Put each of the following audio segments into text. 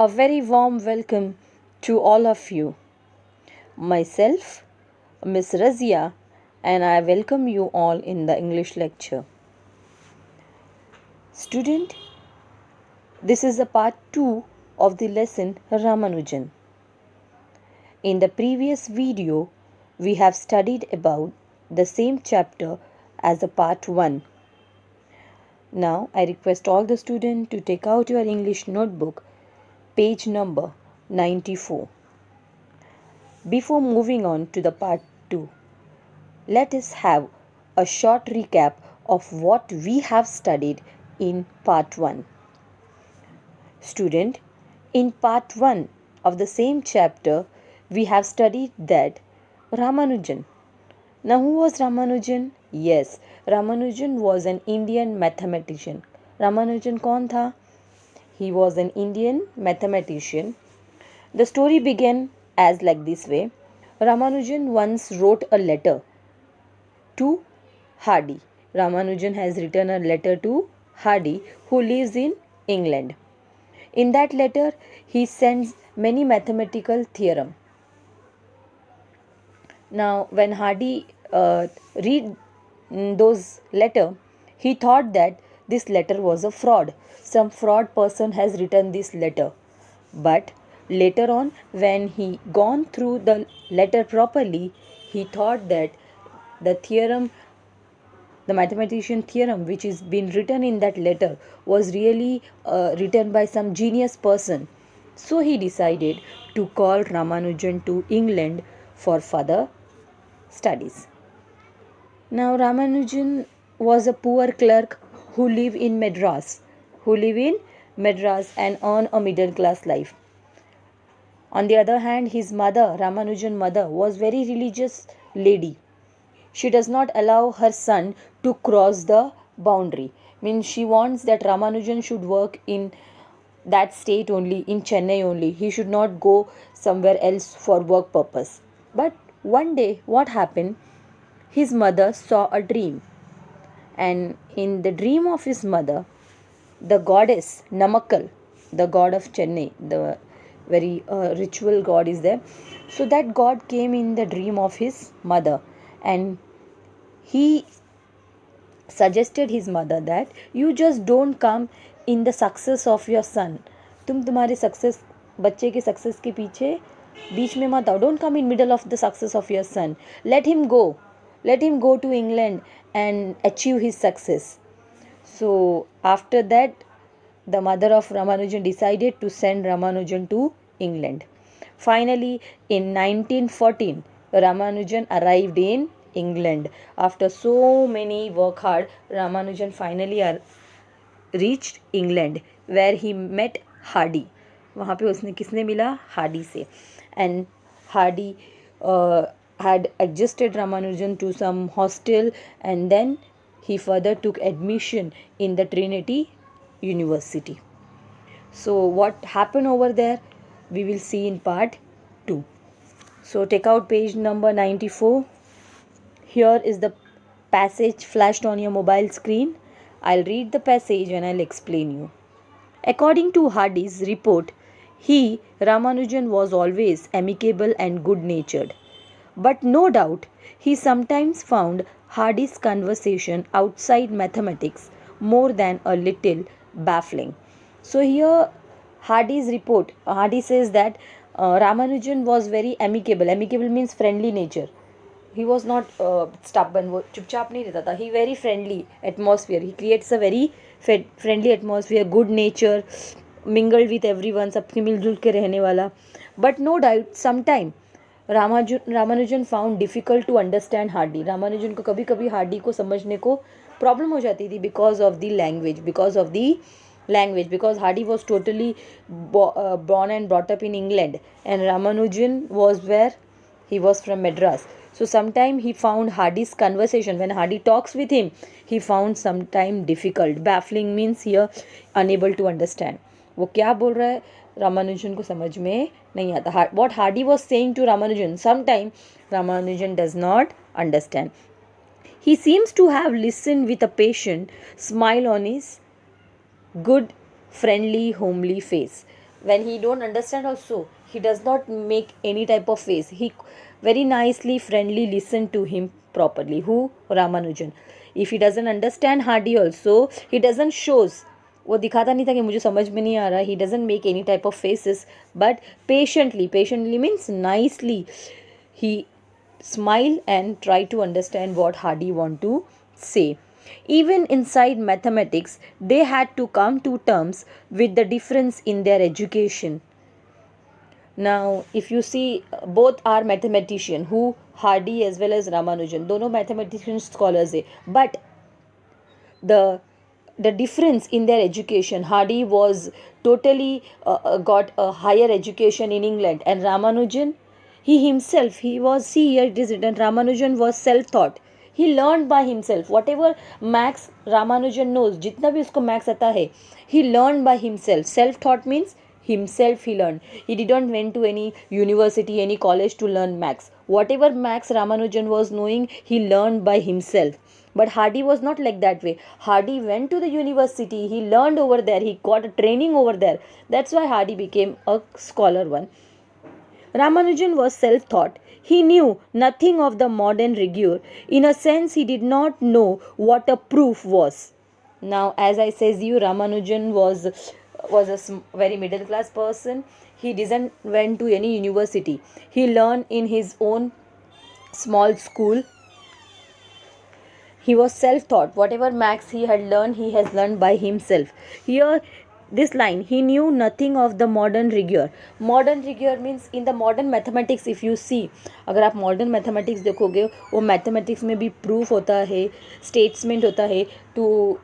A very warm welcome to all of you. Myself, Miss Razia, and I welcome you all in the English lecture. Student, this is a part 2 of the lesson Ramanujan. In the previous video, we have studied about the same chapter as a part 1. Now, I request all the students to take out your English notebook, page number 94. Before moving on to the part 2, let us have a short recap of what we have studied in part 1. Student, in part 1 of the same chapter, we have studied that Ramanujan. Now, who was Ramanujan? Yes, Ramanujan was an Indian mathematician. Ramanujan कौन था? He was an Indian mathematician. The story began as like this way. Ramanujan once wrote a letter to Hardy. Ramanujan has written a letter to Hardy, who lives in England. In that letter, he sends many mathematical theorems. Now, when Hardy read those letter, he thought that this letter was a fraud. Some fraud person has written this letter. But later on, when he gone through the letter properly, he thought that the theorem, the mathematician theorem which is been written in that letter was really written by some genius person. So he decided to call Ramanujan to England for further studies. Now Ramanujan was a poor clerk who lived in Madras, and earned a middle class life. On the other hand, his mother, Ramanujan's mother, was very religious lady. She does not allow her son to cross the boundary. Means she wants that Ramanujan should work in that state only, in Chennai only. He should not go somewhere else for work purpose. But one day, what happened? His mother saw a dream. And in the dream of his mother, the goddess Namakkal, the god of Chennai, the very ritual god is there. So that god came in the dream of his mother, and he suggested his mother that you just don't come in the success of your son. तुम तुम्हारे success, बच्चे के success के पीछे बीच में मत आओ. Don't come in middle of the success of your son. Let him go to England and achieve his success. So after that, the mother of Ramanujan decided to send Ramanujan to England. Finally, in 1914, Ramanujan arrived in England. After so many work hard, Ramanujan finally reached England, where he met Hardy. वहाँ पे उसने किसने मिला? Hardy से. And Hardy had adjusted Ramanujan to some hostel, and then he further took admission in the Trinity University. So what happened over there, we will see in part 2. So take out page number 94. Here is the passage flashed on your mobile screen. I'll read the passage and I'll explain you. According to Hardy's report, Ramanujan, was always amicable and good-natured. But no doubt, he sometimes found Hardy's conversation outside mathematics more than a little baffling. So here, Hardy's report, Hardy says that Ramanujan was very amicable. Amicable means friendly nature. He was not stubborn. वो चुपचाप नहीं रहता था. He very friendly atmosphere. He creates a very friendly atmosphere, good nature, mingled with everyone, सबके मिलजुल के रहने वाला. But no doubt, sometime Ramanujan found difficult to understand Hardy. Ramanujan को कभी कभी Hardy को समझने को प्रॉब्लम हो जाती थी because of the language. Because Hardy was totally born and brought up in England, and Ramanujan was where he was from Madras. So sometime he found Hardy's conversation, when Hardy talks with him, he found sometime difficult. Baffling means here unable to understand. वो क्या बोल रहा है रामानुजन को समझ में नहीं आता. What Hardy was saying to Ramanujan, sometime Ramanujan does not understand. He seems to have listened with a patient smile on his good, friendly, homely face. when he don't understand also, he does not make any type of face. He very nicely friendly listen to him properly. Who? Ramanujan. if he doesn't understand Hardy also, he doesn't shows, वो दिखाता नहीं था कि मुझे समझ में नहीं आ रहा. he doesn't make any type of faces, but patiently means nicely he smile and try to understand what Hardy want to say. Even inside mathematics, they had to come to terms with the difference in their education. Now, if you see, both are mathematician, who? Hardy as well as Ramanujan. दोनों mathematician scholars है. But the difference in their education, Hardy was totally got a higher education in England, and Ramanujan, he himself, he was, see here it is written, Ramanujan was self-taught. He learned by himself. Whatever maths Ramanujan knows, जितना भी उसको maths आता है, he learned by himself. Self-taught means himself he learned. He didn't went to any university, any college to learn maths. Whatever maths Ramanujan was knowing, he learned by himself. But Hardy was not like that way. Hardy went to the university, he learned over there, he got a training over there. That's why Hardy became a scholar one. Ramanujan was self-taught. He knew nothing of the modern rigor. In a sense, he did not know what a proof was. Now, as I says you, Ramanujan was a very middle class person. He didn't went to any university. He learned in his own small school. He was self-taught. Whatever maths he had learned, he has learned by himself. Here, this line, he knew nothing of the modern rigor. Modern rigor means in the modern mathematics, if you see, अगर आप modern mathematics देखोगे, वो mathematics में भी proof होता है, statement होता है, to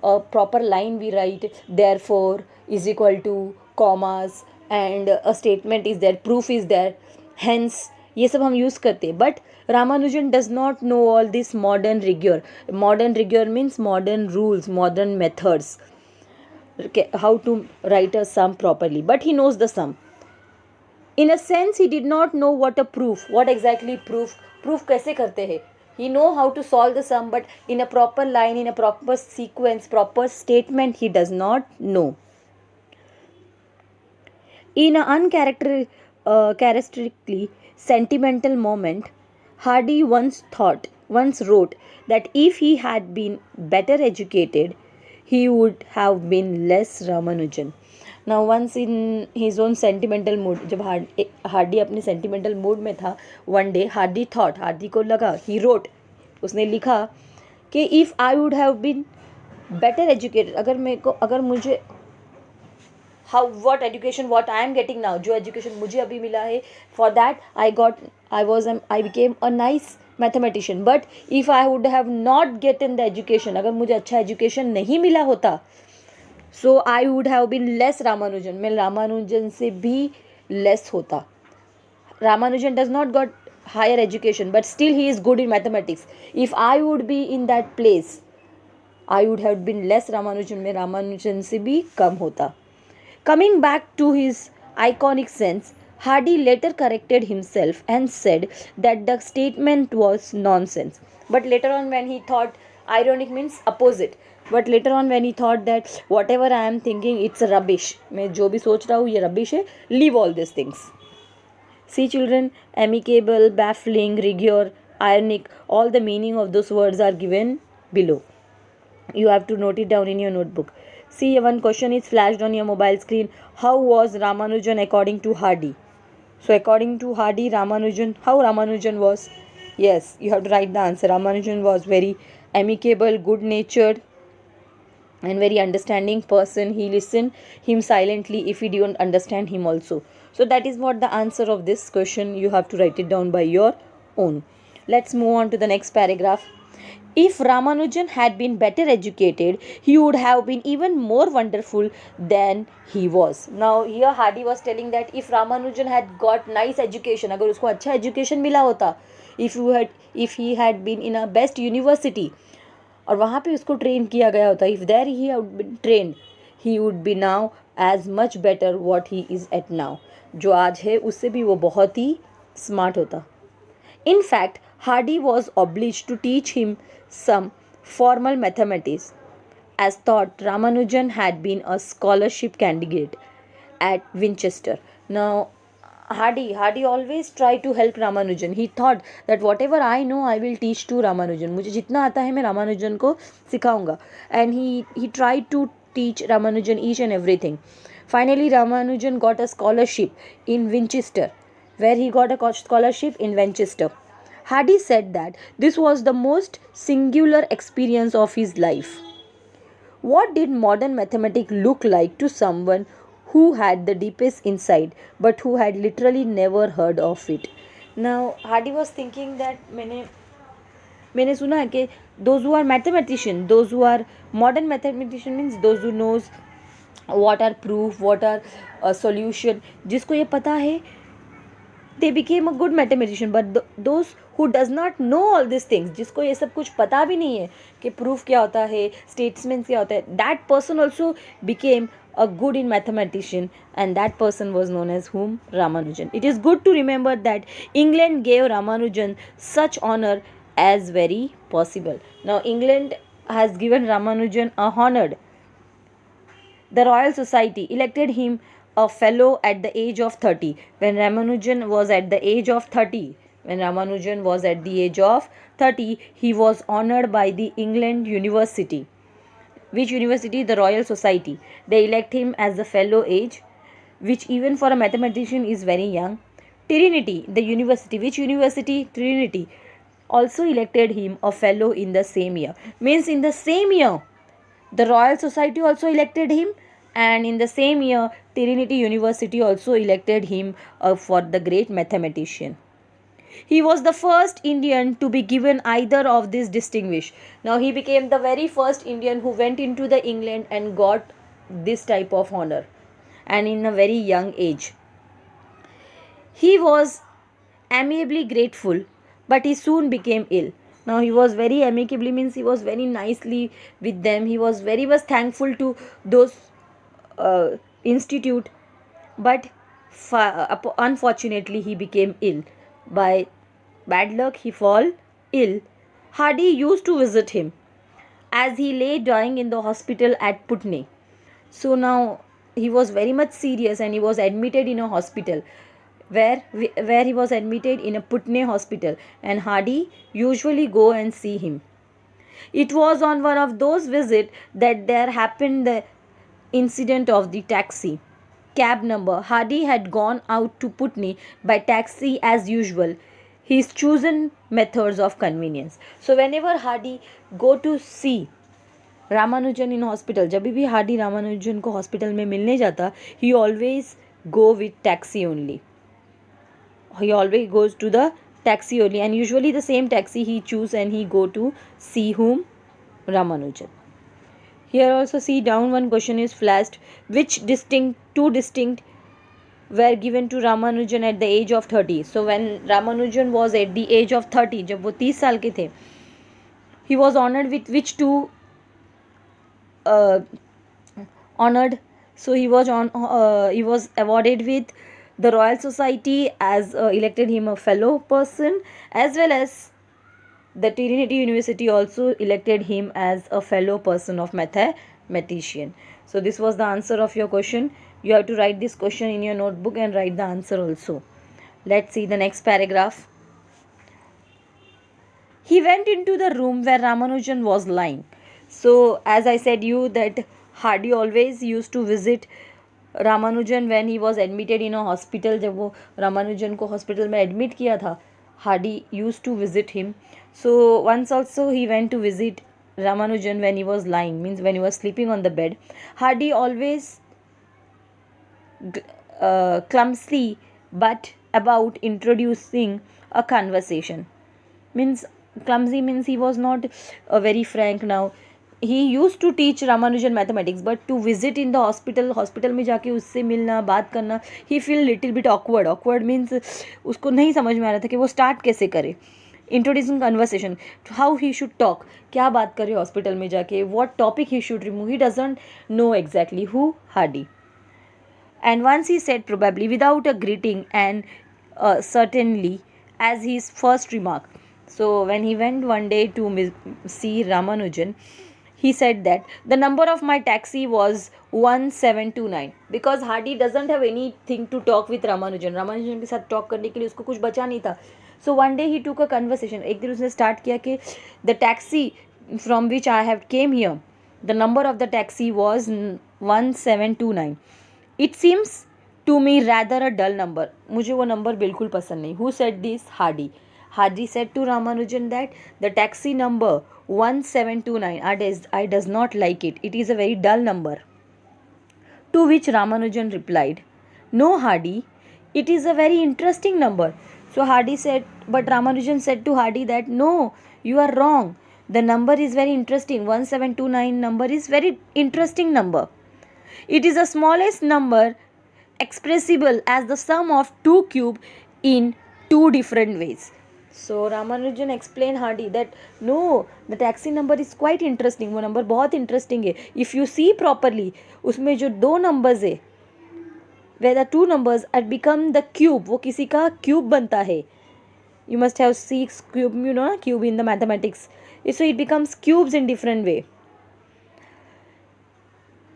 a proper line we write, therefore is equal to commas, and a statement is there, proof is there, hence ये सब हम यूज़ करते हैं. But Ramanujan does not know all this modern rigour. Modern rigour means modern rules, modern methods, how to write a sum properly, but he knows the sum. In a sense, he did not know what a proof, what exactly proof कैसे करते हैं. He know how to solve the sum, but in a proper line, in a proper sequence, proper statement, he does not know. In an uncharacteristically sentimental moment, Hardy once wrote that if he had been better educated, he would have been less Ramanujan. Now, once in his own sentimental mood, जब Hardy अपने sentimental mood में था, one day Hardy को लगा, he wrote, उसने लिखा कि if I would have been better educated, अगर मुझे what education what I am getting now, जो education मुझे अभी मिला है, for that I became a nice mathematician. But if I would have not gotten the education, अगर मुझे अच्छा education नहीं मिला होता, so I would have been less Ramanujan. मैं रामानुजन से भी less होता. Ramanujan does not got higher education, but still he is good in mathematics. If I would be in that place, I would have been less Ramanujan. मैं रामानुजन से भी कम होता. Coming back to his iconic sense, Hardy later corrected himself and said that the statement was nonsense. But later on, when he thought, ironic means opposite. But later on, when he thought that whatever I am thinking, it's rubbish. मैं जो भी सोच रहा हूँ ये rubbish है. Leave all these things. See, children, amicable, baffling, rigor, ironic, all the meaning of those words are given below. You have to note it down in your notebook. See, one question is flashed on your mobile screen. How was Ramanujan according to Hardy? So, according to Hardy, how Ramanujan was? Yes, you have to write the answer. Ramanujan was very amicable, good-natured, and very understanding person. He listened him silently if he didn't understand him also. So, that is what the answer of this question. You have to write it down by your own. Let's move on to the next paragraph. If Ramanujan had been better educated, he would have been even more wonderful than he was. Now, here Hardy was telling that if Ramanujan had got nice education, अगर उसको अच्छा education मिला होता, if he had been in a best university, और वहाँ पे उसको train किया गया होता, if there he had been trained, he would be now as much better what he is at now. जो आज है उससे भी वो बहुत ही smart होता. In fact, Hardy was obliged to teach him some formal mathematics, as thought Ramanujan had been a scholarship candidate, at Winchester. Now, Hardy always tried to help Ramanujan. He thought that whatever I know, I will teach to Ramanujan. मुझे जितना आता है मैं रामानुजन को सिखाऊंगा. And he tried to teach Ramanujan each and everything. Finally, Ramanujan got a scholarship in Winchester, where he got a scholarship in Winchester. Hardy said that this was the most singular experience of his life. What did modern mathematics look like to someone who had the deepest insight but who had literally never heard of it? Now, Hardy was thinking that मैंने सुना है कि those who are mathematician, those who are modern mathematician means those who knows what are proof, what are solution, जिसको ये पता है, they became a good mathematician. But those who does not know all these things, जिसको ये सब कुछ पता भी नहीं है कि proof क्या होता है, statements क्या होता है, that person also became a good in mathematician, and that person was known as whom? Ramanujan. It is good to remember that England gave Ramanujan such honor as very possible. Now, England has given Ramanujan a honor. The Royal Society elected him a fellow at the age of 30. When Ramanujan was at the age of 30, he was honored by the England University. Which university? The Royal Society. They elect him as the fellow age, which even for a mathematician is very young. Trinity, the university. Which university? Trinity. Also elected him a fellow in the same year. Means in the same year, the Royal Society also elected him, and in the same year, Trinity University also elected him for the great mathematician. He was the first Indian to be given either of these distinguished. Now, he became the very first Indian who went into the England and got this type of honor, and in a very young age. He was amiably grateful, but he soon became ill. Now, he was very amicably means he was very nicely with them. He was very much thankful to those institute, but unfortunately he became ill. By bad luck he fall ill. Hardy used to visit him as he lay dying in the hospital at Putney. So now he was very much serious and he was admitted in a hospital where he was admitted in a Putney hospital, and Hardy usually go and see him. It was on one of those visits that there happened the incident of the taxi cab number. Hardy had gone out to Putney by taxi as usual, his chosen methods of convenience. So whenever Hardy go to see Ramanujan in hospital, जब भी Hardy Ramanujan को hospital में मिलने जाता, he always go with taxi only. He always goes to the taxi only, and usually the same taxi he choose and he go to see whom? Ramanujan. Here also see down one question is flashed. Which two distinct were given to Ramanujan at the age of 30? So when Ramanujan was at the age of 30, जब वो 30 साल के थे, he was honored with which two honored? So he was awarded with the Royal Society as elected him a fellow person, as well as the Trinity University also elected him as a fellow person of mathematician. So this was the answer of your question. You have to write this question in your notebook and write the answer also. Let's see the next paragraph. He went into the room where Ramanujan was lying. So as I said you that Hardy always used to visit Ramanujan when he was admitted in a hospital. जब वो Ramanujan को hospital में admit किया था, Hardy used to visit him. So once also he went to visit Ramanujan when he was lying, means when he was sleeping on the bed. Hardy always clumsily but about introducing a conversation. Means clumsy means he was not very frank. Now he used to teach Ramanujan mathematics, but to visit in the hospital में जाके उससे मिलना बात करना, he feel little bit awkward means उसको नहीं समझ में आ रहा था कि वो start कैसे करे. Introducing conversation, how he should talk, क्या बात करे hospital में जाके, what topic he should remove, he doesn't know exactly. Who? Hardy. And once he said probably without a greeting and certainly as his first remark. So when he went one day to see Ramanujan, he said that the number of my taxi was 1729 because Hardy doesn't have anything to talk with Ramanujan. Ramanujan के साथ talk करने के लिए उसको कुछ बचा नहीं था. So one day he took a conversation. एक दिन उसने start किया कि the taxi from which I have came here, the number of the taxi was 1729. It seems to me rather a dull number. मुझे वो number बिल्कुल पसंद नहीं. Who said this? Hardy. Hardy said to Ramanujan that the taxi number 1729, I does not like it. It is a very dull number. To which Ramanujan replied, no Hardy, it is a very interesting number. So Hardy said, but Ramanujan said to Hardy that no, you are wrong. The number is very interesting. 1729 number is very interesting number. It is the smallest number expressible as the sum of two cube in two different ways. So Ramanujan explained Hardy that no, the taxi number is quite interesting. वो number बहुत interesting है. If you see properly, उसमें जो दो numbers है, where the two numbers are become the cube, वो किसी का cube बनता है. You must have six cube, you know, cube in the mathematics. So it becomes cubes in different way.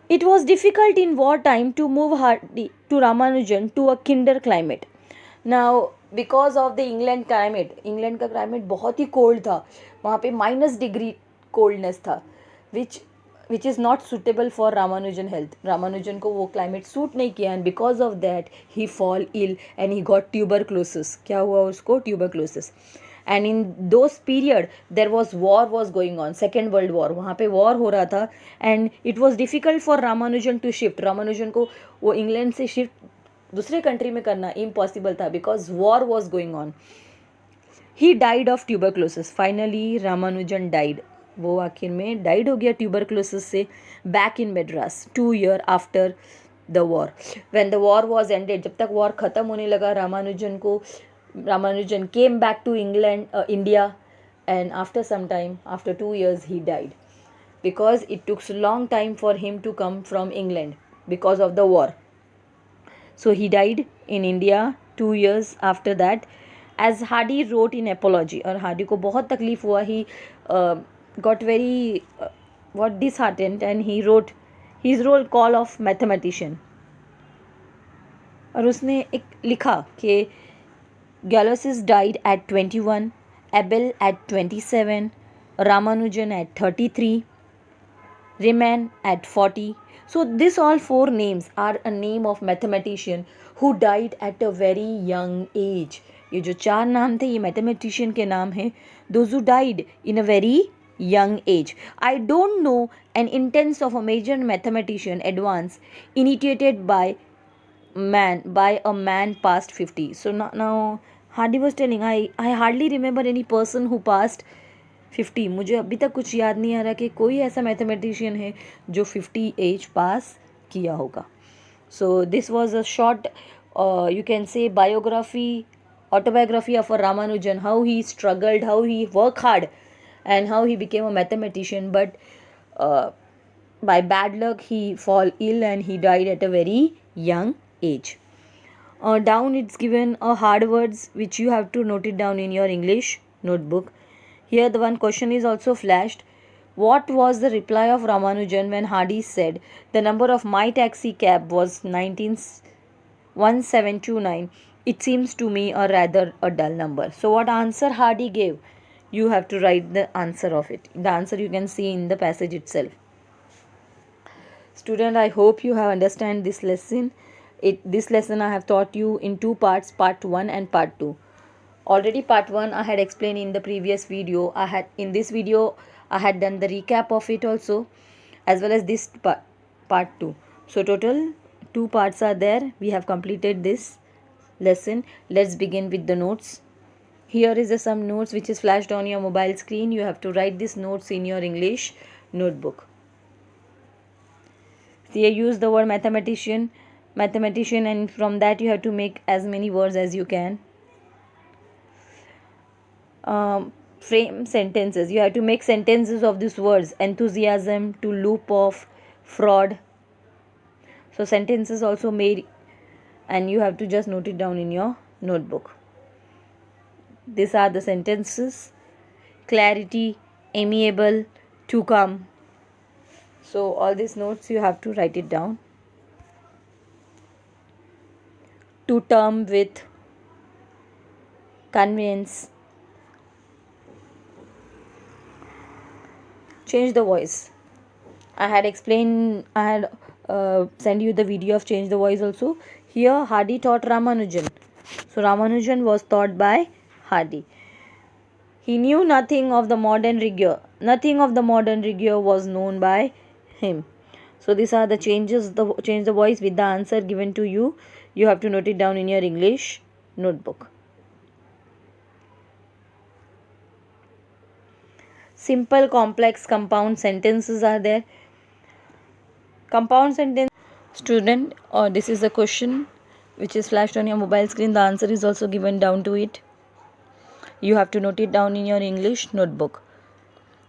It was difficult in wartime to move Hardy to Ramanujan to a kinder climate. Now because of the England climate, England का climate बहुत ही cold था, वहाँ पे -degree coldness था, which is not suitable for Ramanujan health. Ramanujan को वो climate suit नहीं किया and because of that he fall ill and he got tuberculosis. क्या हुआ उसको? Tuberculosis. And in those period there was war was going on, Second World War. वहाँ पे war हो रहा था and it was difficult for Ramanujan to shift. Ramanujan को वो England से shift दूसरे कंट्री में करना इम्पॉसिबल था because war was going on. He died of tuberculosis. Finally Ramanujan died. वो आखिर में डाइड हो गया ट्यूबरक्लोसिस से back in Madras 2 years after the war. When the war was ended, जब तक वॉर ख़त्म होने लगा, Ramanujan came back to India and after some time, after 2 years he died because it tooks long time for him to come from England because of the war. So he died in India 2 years after that, as Hardy wrote in Apology. और Hardy को बहुत तकलीफ हुआ. He got very disheartened and he wrote his role call of mathematician. और उसने एक लिखा कि Galois died at 21, Abel at 27, Ramanujan at 33, Riemann at 40. So this all 4 names are a name of mathematician who died at a very young age. ये जो 4 नाम थे ये mathematician के नाम हैं, those who died in a very young age. I don't know an instance of a major mathematician advance initiated by a man past 50. So now Hardy was telling, I hardly remember any person who passed 50. मुझे अभी तक कुछ याद नहीं आ रहा कि कोई ऐसा मैथमेटिशियन है जो 50 एज पास किया होगा. So this was a short you can say autobiography of a Ramanujan, how he struggled, how he worked hard and how he became a mathematician, but by bad luck he fall ill and he died at a very young age. Down it's given hard words which you have to note it down in your English notebook. Here the one question is also flashed. What was the reply of Ramanujan when Hardy said the number of my taxi cab was 1729? It seems to me a rather a dull number. So what answer Hardy gave? You have to write the answer of it. The answer you can see in the passage itself. Student, I hope you have understand this lesson. This lesson I have taught you in 2 parts, part 1 and part 2. Already part 1 I had explained in the previous video. In this video I had done the recap of it also, as well as this part 2. So total 2 parts are there. We have completed this lesson. Let's begin with the notes. Here is some notes which is flashed on your mobile screen. You have to write these notes in your English notebook. Here use the word mathematician, and from that you have to make as many words as you can. Frame sentences. You have to make sentences of these words: enthusiasm, to loop off, fraud. So sentences also made, and you have to just note it down in your notebook. These are the sentences: clarity, amiable, to come, So all these notes you have to write it down. To term with, convenience, change the voice. I had sent you the video of change the voice also. Here Hardy taught Ramanujan. So Ramanujan was taught by Hardy. He knew nothing of the modern rigor. Nothing of the modern rigor was known by him. So these are the changes. Change the voice with the answer given to you. You have to note it down in your English notebook. Simple, complex, compound sentences are there. Compound sentence. Student, this is the question which is flashed on your mobile screen. The answer is also given down to it. You have to note it down in your English notebook.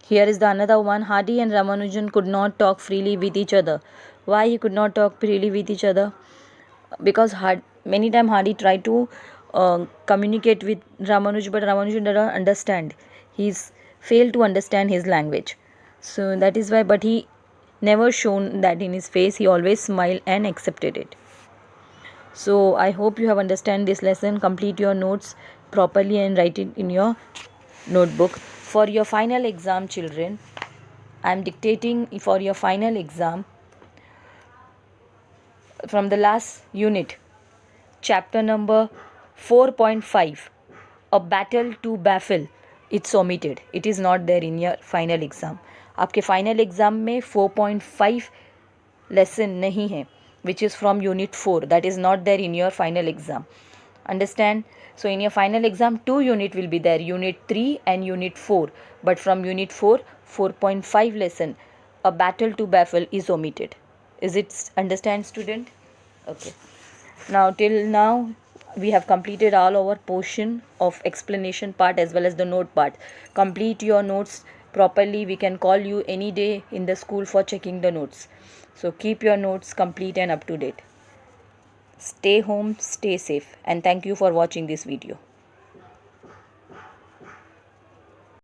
Here is the another one. Hardy and Ramanujan could not talk freely with each other. Why he could not talk freely with each other? Because many times Hardy tried to communicate with Ramanujan, but Ramanujan did not understand. He's failed to understand his language. So that is why, but he never shown that in his face. He always smiled and accepted it. So I hope you have understand this lesson. Complete your notes properly and write it in your notebook. For your final exam, children, I am dictating for your final exam from the last unit, chapter number 4.5, a battle to baffle. It's omitted. It is not there in your final exam. आपके final exam में 4.5 lesson नहीं है, which is from unit 4. That is not there in your final exam. Understand? So in your final exam, 2 unit will be there, unit 3 and unit 4. But from unit 4, 4.5 lesson, a battle to baffle, is omitted. Is it understand, student? Okay. Now till now we have completed all our portion of explanation part as well as the note part. Complete your notes properly. We can call you any day in the school for checking the notes. So keep your notes complete and up to date. Stay home, stay safe, and thank you for watching this video.